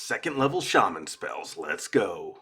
second level shaman spells. Let's go.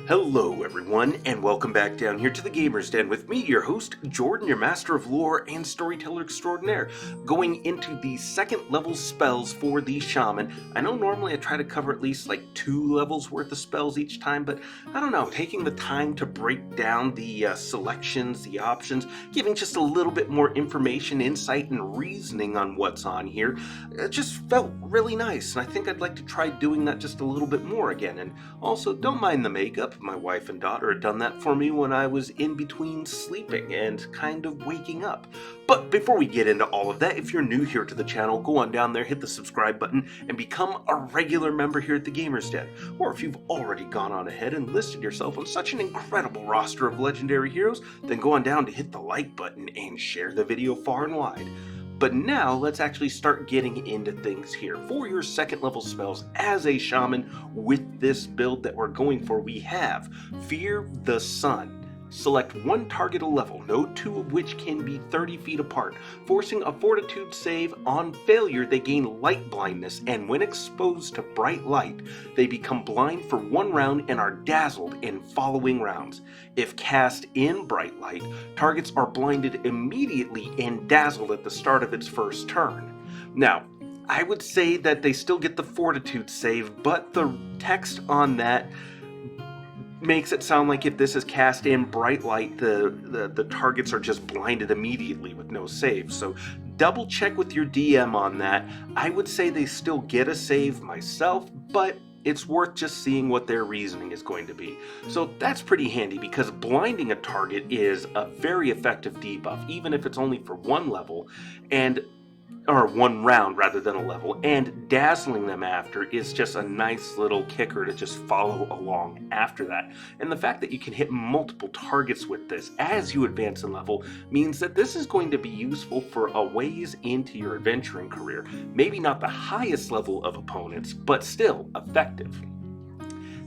Hello everyone, and welcome back down here to the Gamer's Den with me, your host, Jordan, your master of lore and storyteller extraordinaire, going into the second level spells for the shaman. I know normally I try to cover at least like 2 levels worth of spells each time, but I don't know, taking the time to break down the selections, the options, giving just a little bit more information, insight, and reasoning on what's on here, it just felt really nice, and I think I'd like to try doing that just a little bit more again. And also, don't mind the makeup. My wife and daughter had done that for me when I was in between sleeping and kind of waking up. But before we get into all of that, if you're new here to the channel, go on down there, hit the subscribe button, and become a regular member here at the Gamer's Den. Or if you've already gone on ahead and listed yourself on such an incredible roster of legendary heroes, then go on down to hit the like button and share the video far and wide. But now, let's actually start getting into things here. For your second level spells as a shaman with this build that we're going for, we have Fear the Sun. Select one target a level, no two of which can be 30 feet apart. Forcing a fortitude save, on failure they gain light blindness, and when exposed to bright light, they become blind for 1 round and are dazzled in following rounds. If cast in bright light, targets are blinded immediately and dazzled at the start of its first turn. Now, I would say that they still get the fortitude save, but the text on that makes it sound like if this is cast in bright light, the targets are just blinded immediately with no save. So double check with your DM on that. I would say they still get a save myself, but it's worth just seeing what their reasoning is going to be. So that's pretty handy, because blinding a target is a very effective debuff, even if it's only for 1 level, or 1 round rather than a level, and dazzling them after is just a nice little kicker to just follow along after that. And the fact that you can hit multiple targets with this as you advance in level means that this is going to be useful for a ways into your adventuring career. Maybe not the highest level of opponents, but still effective.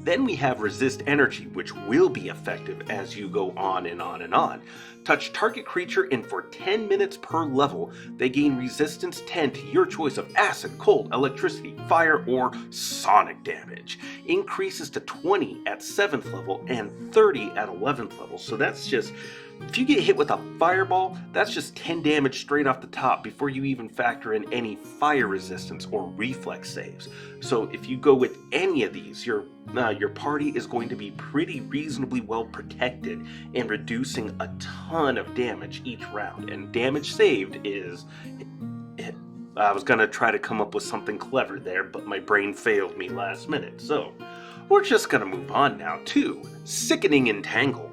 Then we have Resist Energy, which will be effective as you go on and on and on. Touch target creature, and for 10 minutes per level, they gain resistance 10 to your choice of acid, cold, electricity, fire, or sonic damage. Increases to 20 at 7th level and 30 at 11th level. So that's just, if you get hit with a fireball, that's just 10 damage straight off the top before you even factor in any fire resistance or reflex saves. So if you go with any of these, your party is going to be pretty reasonably well protected and reducing a ton of damage each round. And damage saved is... I was going to try to come up with something clever there, but my brain failed me last minute. So we're just going to move on now to Sickening Entangle.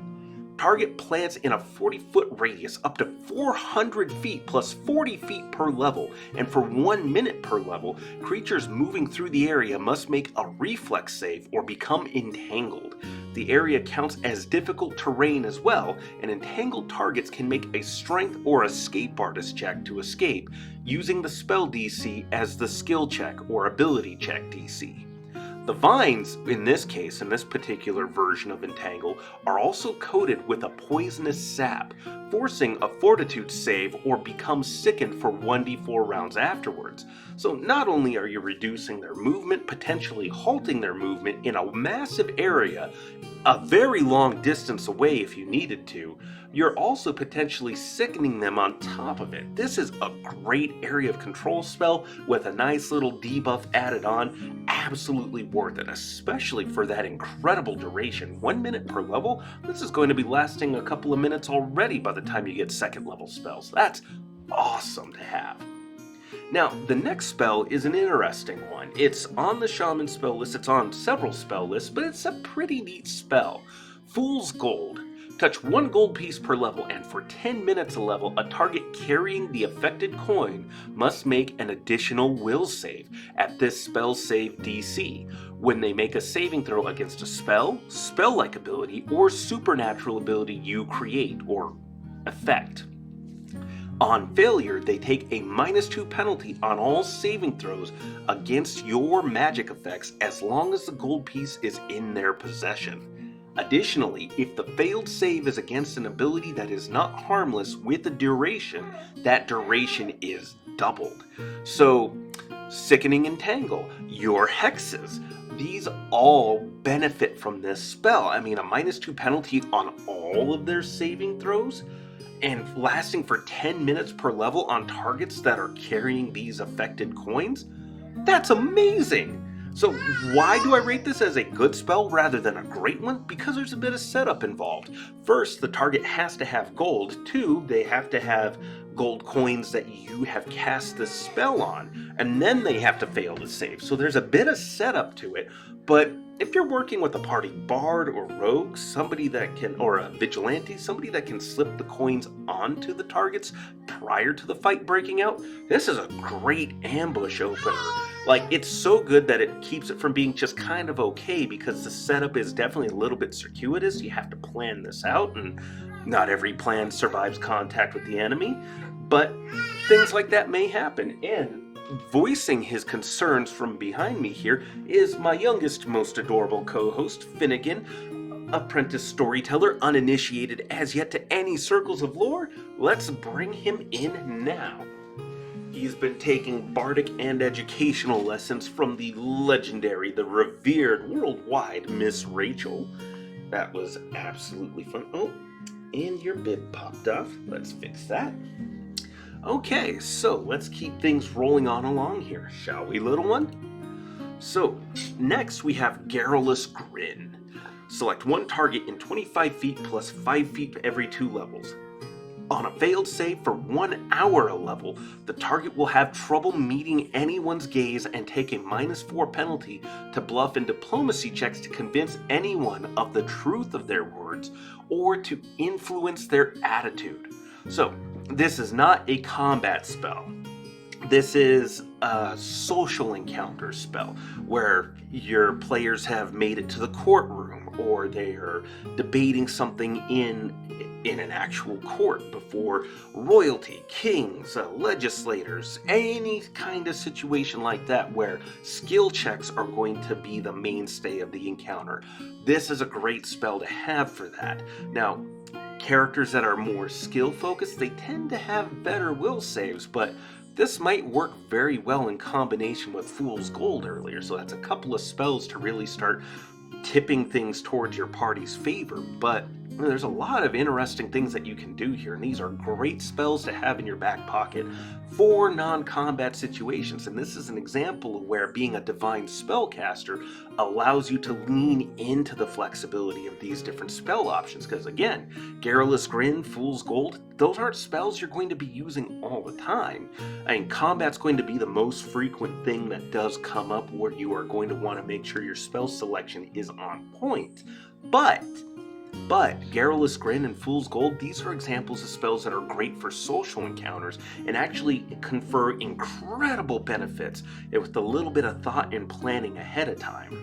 Target plants in a 40-foot radius up to 400 feet plus 40 feet per level, and for 1 minute per level, creatures moving through the area must make a reflex save or become entangled. The area counts as difficult terrain as well, and entangled targets can make a strength or escape artist check to escape, using the spell DC as the skill check or ability check DC. The vines, in this case, in this particular version of Entangle, are also coated with a poisonous sap, forcing a fortitude save or become sickened for 1d4 rounds afterwards. So not only are you reducing their movement, potentially halting their movement in a massive area, a very long distance away if you needed to, you're also potentially sickening them on top of it. This is a great area of control spell with a nice little debuff added on. Absolutely worth it, especially for that incredible duration. 1 minute per level? This is going to be lasting a couple of minutes already by the time you get second level spells. That's awesome to have. Now, the next spell is an interesting one. It's on the Shaman spell list, it's on several spell lists, but it's a pretty neat spell. Fool's Gold. Touch 1 gold piece per level, and for 10 minutes a level, a target carrying the affected coin must make an additional will save at this spell save DC when they make a saving throw against a spell, spell-like ability, or supernatural ability you create or effect. On failure, they take a -2 penalty on all saving throws against your magic effects as long as the gold piece is in their possession. Additionally, if the failed save is against an ability that is not harmless with a duration, that duration is doubled. So, Sickening Entangle, your Hexes, these all benefit from this spell. I mean, a -2 penalty on all of their saving throws, and lasting for 10 minutes per level on targets that are carrying these affected coins? That's amazing! So why do I rate this as a good spell rather than a great one? Because there's a bit of setup involved. First, the target has to have gold. Two, they have to have gold coins that you have cast the spell on. And then they have to fail to save. So there's a bit of setup to it. But if you're working with a party bard or rogue, somebody that can, or a vigilante, somebody that can slip the coins onto the targets prior to the fight breaking out, this is a great ambush opener. Like, it's so good that it keeps it from being just kind of okay, because the setup is definitely a little bit circuitous. You have to plan this out, and not every plan survives contact with the enemy, but things like that may happen. And voicing his concerns from behind me here is my youngest, most adorable co-host, Finnegan, apprentice storyteller, uninitiated as yet to any circles of lore. Let's bring him in now. He's been taking bardic and educational lessons from the legendary, the revered, worldwide Miss Rachel. That was absolutely fun. Oh, and your bib popped off. Let's fix that. Okay, so let's keep things rolling on along here, shall we, little one? So, next we have Garrulous Grin. Select one target in 25 feet plus 5 feet every 2 levels. On a failed save for 1 hour a level, the target will have trouble meeting anyone's gaze and take a -4 penalty to bluff and diplomacy checks to convince anyone of the truth of their words or to influence their attitude. So, this is not a combat spell. This is a social encounter spell where your players have made it to the courtroom, or they are debating something in an actual court before royalty, kings, legislators, any kind of situation like that where skill checks are going to be the mainstay of the encounter. This is a great spell to have for that. Now, characters that are more skill focused, they tend to have better will saves, but this might work very well in combination with Fool's Gold earlier, so that's a couple of spells to really start tipping things towards your party's favor. But there's a lot of interesting things that you can do here, and these are great spells to have in your back pocket for non-combat situations. And this is an example of where being a divine spellcaster allows you to lean into the flexibility of these different spell options, because again, Garrulous Grin, Fool's Gold, those aren't spells you're going to be using all the time. I mean, combat's going to be the most frequent thing that does come up where you are going to want to make sure your spell selection is on point. But Garrulous Grin and Fool's Gold, these are examples of spells that are great for social encounters and actually confer incredible benefits with a little bit of thought and planning ahead of time.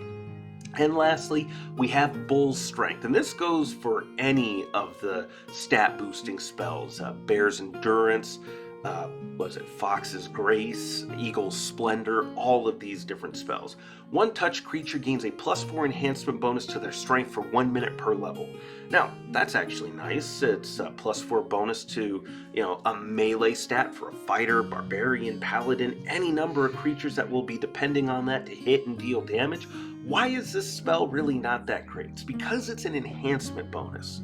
And lastly, we have Bull's Strength, and this goes for any of the stat boosting spells. Bear's Endurance, Fox's Grace, Eagle's Splendor, all of these different spells. One touch creature gains a +4 enhancement bonus to their strength for 1 minute per level. Now, that's actually nice. It's a +4 bonus to, a melee stat for a fighter, barbarian, paladin, any number of creatures that will be depending on that to hit and deal damage. Why is this spell really not that great? It's because it's an enhancement bonus.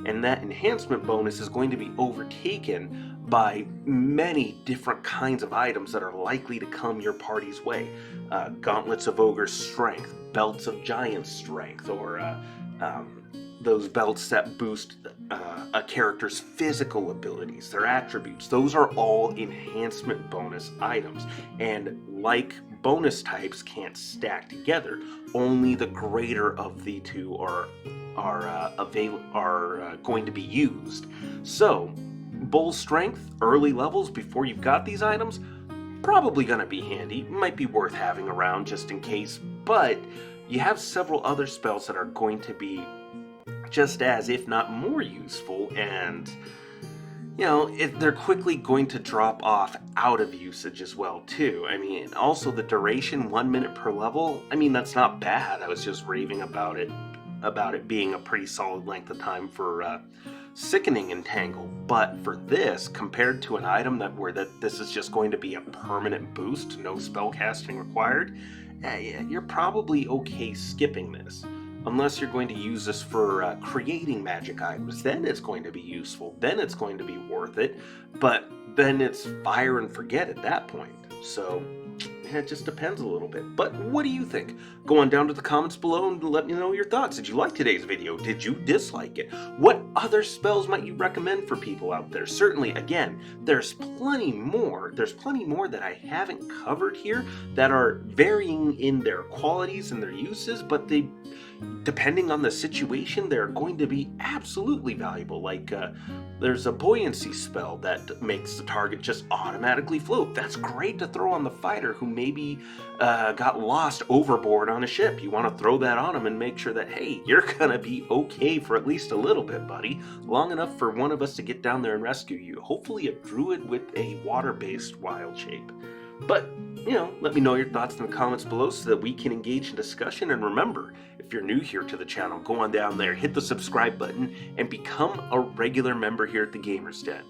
And that enhancement bonus is going to be overtaken by many different kinds of items that are likely to come your party's way. Gauntlets of Ogre's Strength, Belts of Giant's Strength, or those belts that boost a character's physical abilities, their attributes. Those are all enhancement bonus items. And like bonus types can't stack together, only the greater of the two are going to be used. So, Bull Strength, early levels before you've got these items, probably going to be handy. Might be worth having around just in case, but you have several other spells that are going to be just as, if not more useful, and they're quickly going to drop off out of usage as well, too. I mean, also the duration, 1 minute per level, that's not bad. I was just raving about it about it being a pretty solid length of time for sickening entangle, but for this, compared to an item that this is just going to be a permanent boost, no spell casting required, you're probably okay skipping this. Unless you're going to use this for creating magic items, then it's going to be useful, then it's going to be worth it, but then it's fire and forget at that point. So it just depends a little bit. But what do you think? Go on down to the comments below and let me know your thoughts. Did you like today's video? Did you dislike it? What other spells might you recommend for people out there? Certainly, again, there's plenty more. There's plenty more that I haven't covered here that are varying in their qualities and their uses, but they, depending on the situation, they're going to be absolutely valuable. Like there's a buoyancy spell that makes the target just automatically float. That's great to throw on the fighter who maybe got lost overboard on a ship. You want to throw that on him and make sure that, hey, you're gonna be okay for at least a little bit, buddy. Long enough for one of us to get down there and rescue you. Hopefully a druid with a water-based wild shape. But, let me know your thoughts in the comments below so that we can engage in discussion. And remember, if you're new here to the channel, go on down there, hit the subscribe button, and become a regular member here at the Gamer's Den.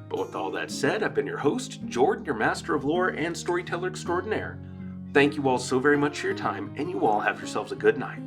But with all that said, I've been your host, Jordan, your Master of Lore and Storyteller Extraordinaire. Thank you all so very much for your time, and you all have yourselves a good night.